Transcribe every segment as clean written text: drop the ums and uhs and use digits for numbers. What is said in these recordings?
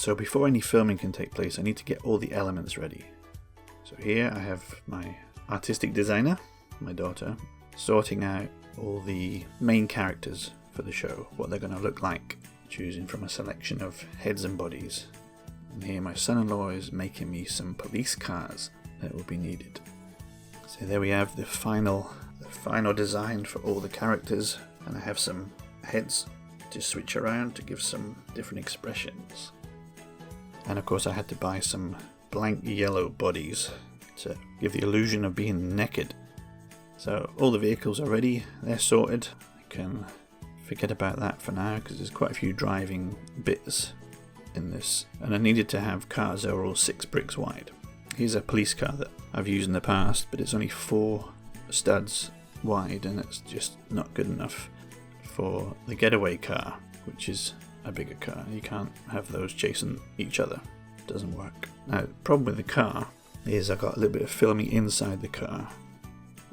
So before any filming can take place, I need to get all the elements ready. So here I have my artistic designer, my daughter, sorting out all the main characters for the show, what they're going to look like, choosing from a selection of heads and bodies. And here my son-in-law is making me some police cars that will be needed. So there we have the final design for all the characters, and I have some heads to switch around to give some different expressions. And of course I had to buy some blank yellow bodies to give the illusion of being naked. So all the vehicles are ready, they're sorted. I can forget about that for now because there's quite a few driving bits in this, and I needed to have cars that are all 6 bricks wide. Here's a police car that I've used in the past, but it's only 4 studs wide and it's just not good enough for the getaway car, which is a bigger car. You can't have those chasing each other. It doesn't work. Now, the problem with the car is I got a little bit of filming inside the car,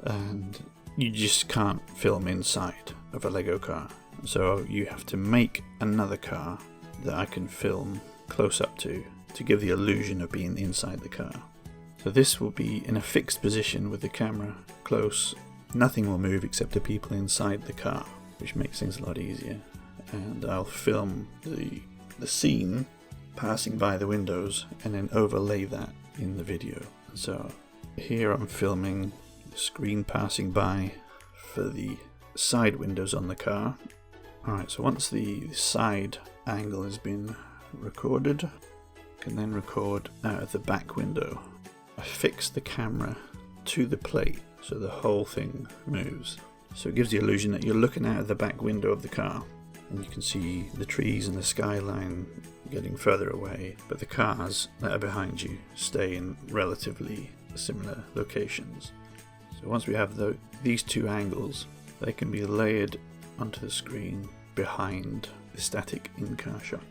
and you just can't film inside of a Lego car. So you have to make another car that I can film close up to give the illusion of being inside the car. So this will be in a fixed position with the camera close. Nothing will move except the people inside the car, which makes things a lot easier. And I'll film the scene passing by the windows and then overlay that in the video. So here I'm filming the screen passing by for the side windows on the car. Alright, so once the side angle has been recorded, I can then record out of the back window. I fix the camera to the plate so the whole thing moves. So it gives the illusion that you're looking out of the back window of the car and you can see the trees and the skyline getting further away, but the cars that are behind you stay in relatively similar locations. So once we have these 2 angles, they can be layered onto the screen behind the static in-car shot.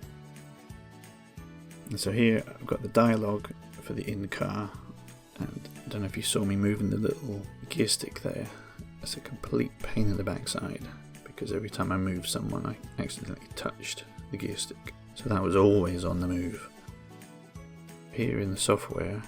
And so here I've got the dialogue for the in-car, and I don't know if you saw me moving the little gear stick there. It's a complete pain in the backside because every time I move someone I accidentally touched the gear stick. So that was always on the move. Here in the software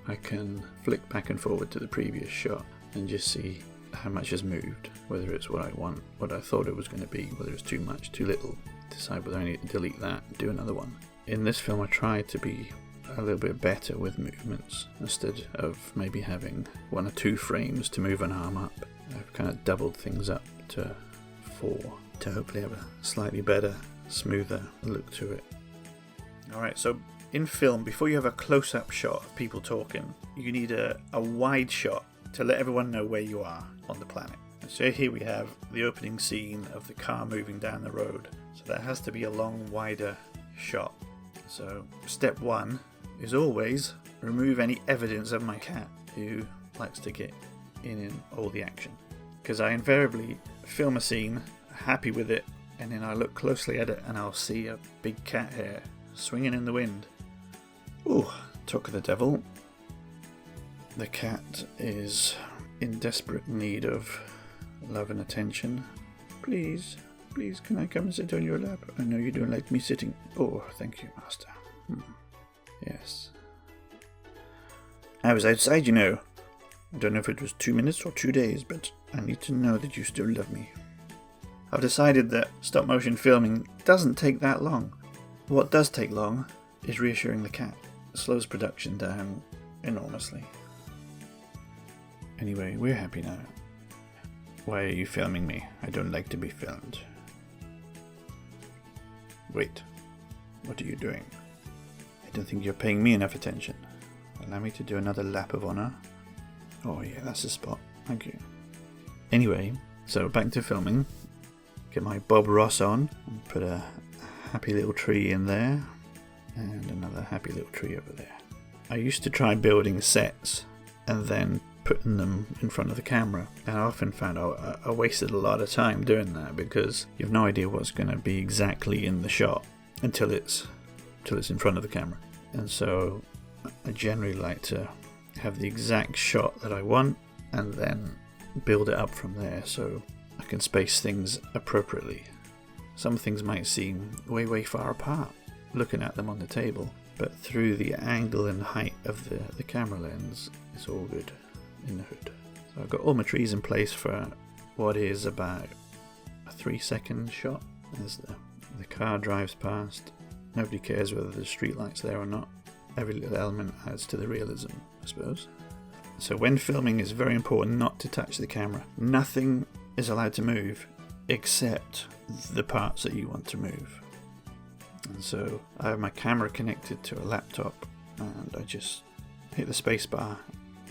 I can flick back and forward to the previous shot and just see how much has moved, whether it's what I want, what I thought it was going to be, whether it's too much, too little, decide whether I need to delete that and do another one. In this film I tried to be a little bit better with movements. Instead of maybe having 1 or 2 frames to move an arm up, I've kind of doubled things up to 4 to hopefully have a slightly better, smoother look to it. Alright, so in film, before you have a close-up shot of people talking, you need a wide shot to let everyone know where you are on the planet. So here we have the opening scene of the car moving down the road. So that has to be a long, wider shot. So step 1 is always remove any evidence of my cat who likes to get in all the action. Because I invariably film a scene, happy with it, and then I look closely at it and I'll see a big cat hair swinging in the wind. Ooh, talk of the devil. The cat is in desperate need of love and attention. Please, can I come and sit on your lap? I know you don't like me sitting. Oh, thank you, master. Yes. I was outside, you know. I don't know if it was 2 minutes or 2 days, but I need to know that you still love me. I've decided that stop motion filming doesn't take that long. What does take long is reassuring the cat. It slows production down enormously. Anyway, we're happy now. Why are you filming me? I don't like to be filmed. Wait, what are you doing? I don't think you're paying me enough attention. Allow me to do another lap of honor. Oh yeah, that's the spot. Thank you. Anyway, so back to filming. Get my Bob Ross on and put a happy little tree in there and another happy little tree over there. I used to try building sets and then putting them in front of the camera, and I often found I wasted a lot of time doing that because you have no idea what's going to be exactly in the shot until it's in front of the camera. And so I generally like to have the exact shot that I want and then build it up from there so I can space things appropriately. Some things might seem way far apart, looking at them on the table, but through the angle and height of the camera lens, it's all good in the hood. So I've got all my trees in place for what is about a 3-second shot as the car drives past. Nobody cares whether the street light's there or not. Every little element adds to the realism, I suppose. So when filming, it's very important not to touch the camera. Nothing is allowed to move except the parts that you want to move. And so I have my camera connected to a laptop, and I just hit the space bar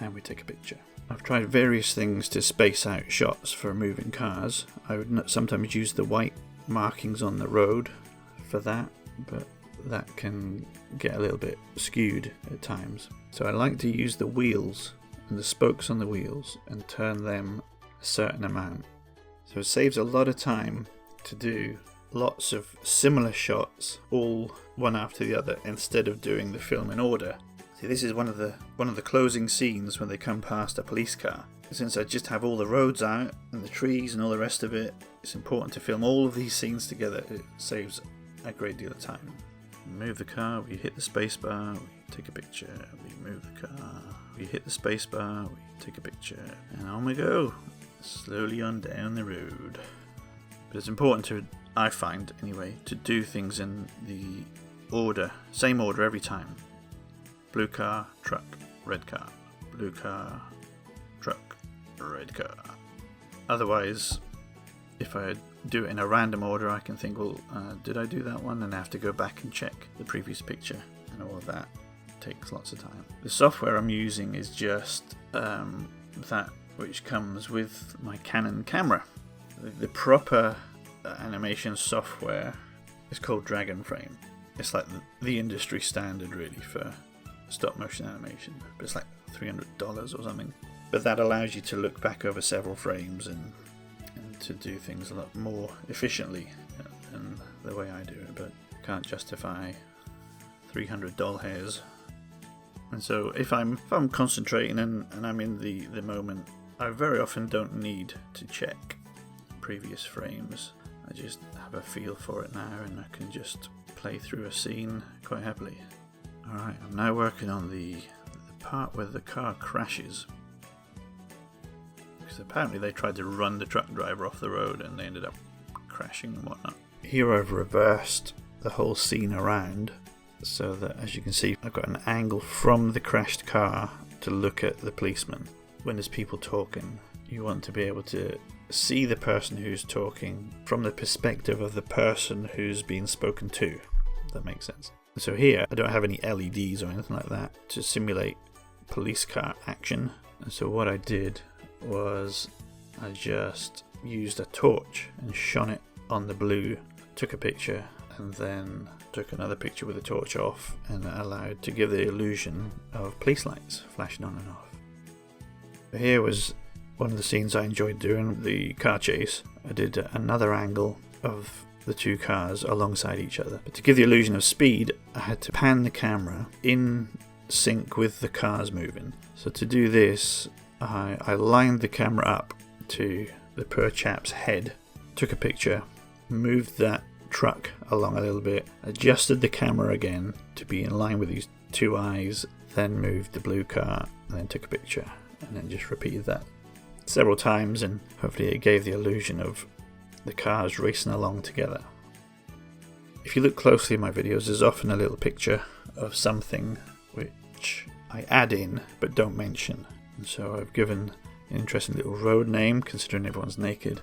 and we take a picture. I've tried various things to space out shots for moving cars. I would sometimes use the white markings on the road for that, but that can get a little bit skewed at times. So I like to use the wheels and the spokes on the wheels and turn them a certain amount. So it saves a lot of time to do lots of similar shots, all one after the other, instead of doing the film in order. See, this is one of the closing scenes when they come past a police car. Since I just have all the roads out and the trees and all the rest of it, it's important to film all of these scenes together. It saves a great deal of time. We move the car, we hit the space bar, we take a picture, we move the car, we hit the space bar, we take a picture, and on we go, slowly on down the road. But it's important to, I find anyway, to do things in the order, same order every time. Blue car, truck, red car. Blue car, truck, red car. Otherwise, if I do it in a random order, I can think, well, did I do that one? And I have to go back and check the previous picture, and all of that takes lots of time. The software I'm using is just that which comes with my Canon camera. The proper animation software is called Dragon Frame. It's like the industry standard really for stop motion animation, but it's like $300 or something. But that allows you to look back over several frames and to do things a lot more efficiently than the way I do it, but can't justify $300 hairs. And so if I'm concentrating and I'm in the moment, I very often don't need to check previous frames. I just have a feel for it now, and I can just play through a scene quite happily. Alright, I'm now working on the part where the car crashes. Because apparently they tried to run the truck driver off the road and they ended up crashing and whatnot. Here I've reversed the whole scene around so that, as you can see, I've got an angle from the crashed car to look at the policeman. When there's people talking, you want to be able to see the person who's talking from the perspective of the person who's being spoken to. If that makes sense. So here I don't have any LEDs or anything like that to simulate police car action. And so what I did was I just used a torch and shone it on the blue, took a picture, and then took another picture with the torch off, and allowed to give the illusion of police lights flashing on and off. Here was one of the scenes I enjoyed doing, the car chase. I did another angle of the two cars alongside each other. But to give the illusion of speed, I had to pan the camera in sync with the cars moving. So to do this, I lined the camera up to the poor chap's head, took a picture, moved that truck along a little bit, adjusted the camera again to be in line with these two eyes, then moved the blue car, and then took a picture, and then just repeated that several times, and hopefully it gave the illusion of the cars racing along together. If you look closely in my videos, there's often a little picture of something which I add in but don't mention. And so I've given an interesting little road name, considering everyone's naked,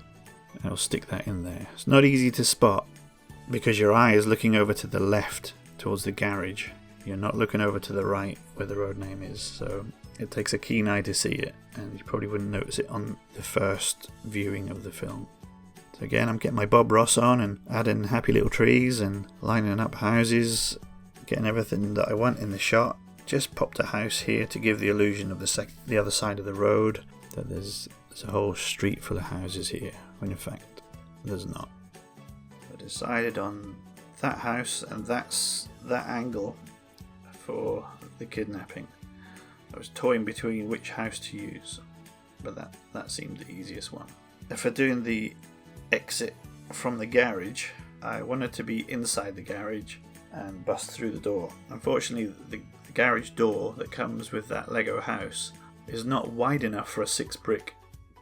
and I'll stick that in there. It's not easy to spot because your eye is looking over to the left towards the garage. You're not looking over to the right where the road name is, so it takes a keen eye to see it, and you probably wouldn't notice it on the first viewing of the film. So again, I'm getting my Bob Ross on and adding happy little trees and lining up houses, getting everything that I want in the shot. Just popped a house here to give the illusion of the other side of the road, that there's a whole street full of houses here, when in fact there's not. I decided on that house, and that's that angle for the kidnapping. I was toying between which house to use, but that seemed the easiest one. For doing the exit from the garage, I wanted to be inside the garage, and bust through the door. Unfortunately, the garage door that comes with that Lego house is not wide enough for a 6-brick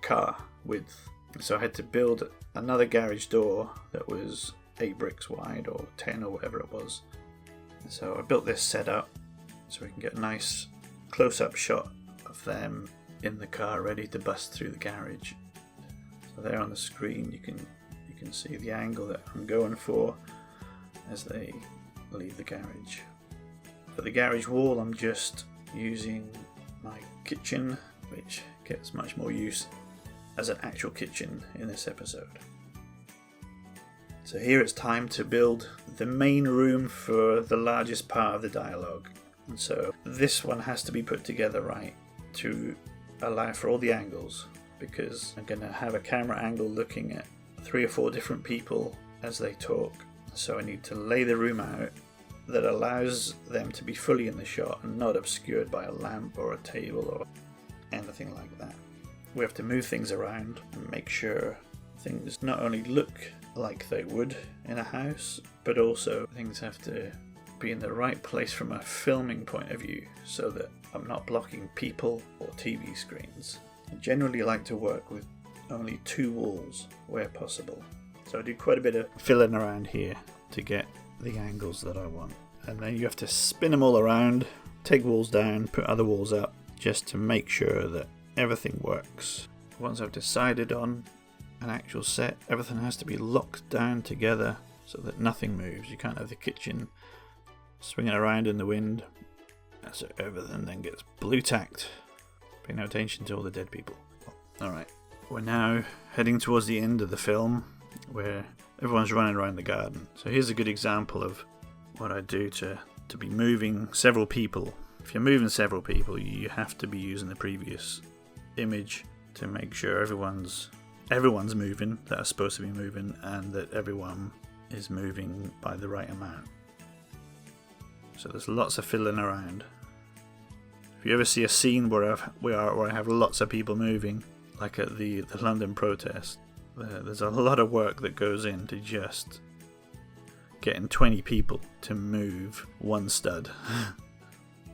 car width. So I had to build another garage door that was 8 bricks wide, or 10 or whatever it was. So I built this setup so we can get a nice close-up shot of them in the car ready to bust through the garage. So there on the screen you can see the angle that I'm going for as they leave the garage. For the garage wall, I'm just using my kitchen, which gets much more use as an actual kitchen in this episode. So here it's time to build the main room for the largest part of the dialogue. And so this one has to be put together right to allow for all the angles, because I'm going to have a camera angle looking at 3 or 4 different people as they talk. So I need to lay the room out that allows them to be fully in the shot and not obscured by a lamp or a table or anything like that. We have to move things around and make sure things not only look like they would in a house, but also things have to be in the right place from a filming point of view so that I'm not blocking people or TV screens. I generally like to work with only 2 walls where possible. So I do quite a bit of filling around here to get the angles that I want. And then you have to spin them all around, take walls down, put other walls up, just to make sure that everything works. Once I've decided on an actual set, everything has to be locked down together so that nothing moves. You can't have the kitchen swinging around in the wind, so everything then gets blue tacked. Pay no attention to all the dead people. Alright, we're now heading towards the end of the film where everyone's running around the garden. So here's a good example of what I do to be moving several people. If you're moving several people, you have to be using the previous image to make sure everyone's moving that are supposed to be moving, and that everyone is moving by the right amount. So there's lots of fiddling around. If you ever see a scene where I have lots of people moving, like at the London protest, there's a lot of work that goes into just getting 20 people to move one stud.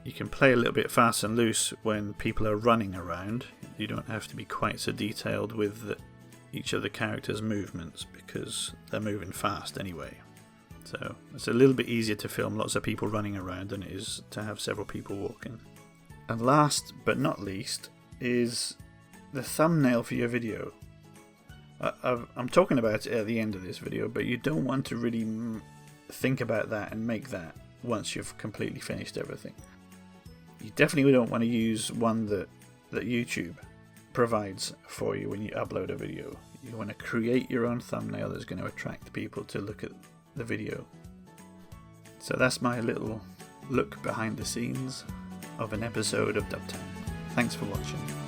You can play a little bit fast and loose when people are running around. You don't have to be quite so detailed with each of the characters' movements because they're moving fast anyway. So it's a little bit easier to film lots of people running around than it is to have several people walking. And last but not least is the thumbnail for your video. I'm talking about it at the end of this video, but you don't want to really think about that and make that once you've completely finished everything. You definitely don't want to use one that YouTube provides for you when you upload a video. You want to create your own thumbnail that's going to attract people to look at the video. So that's my little look behind the scenes of an episode of Dubtown. Thanks for watching.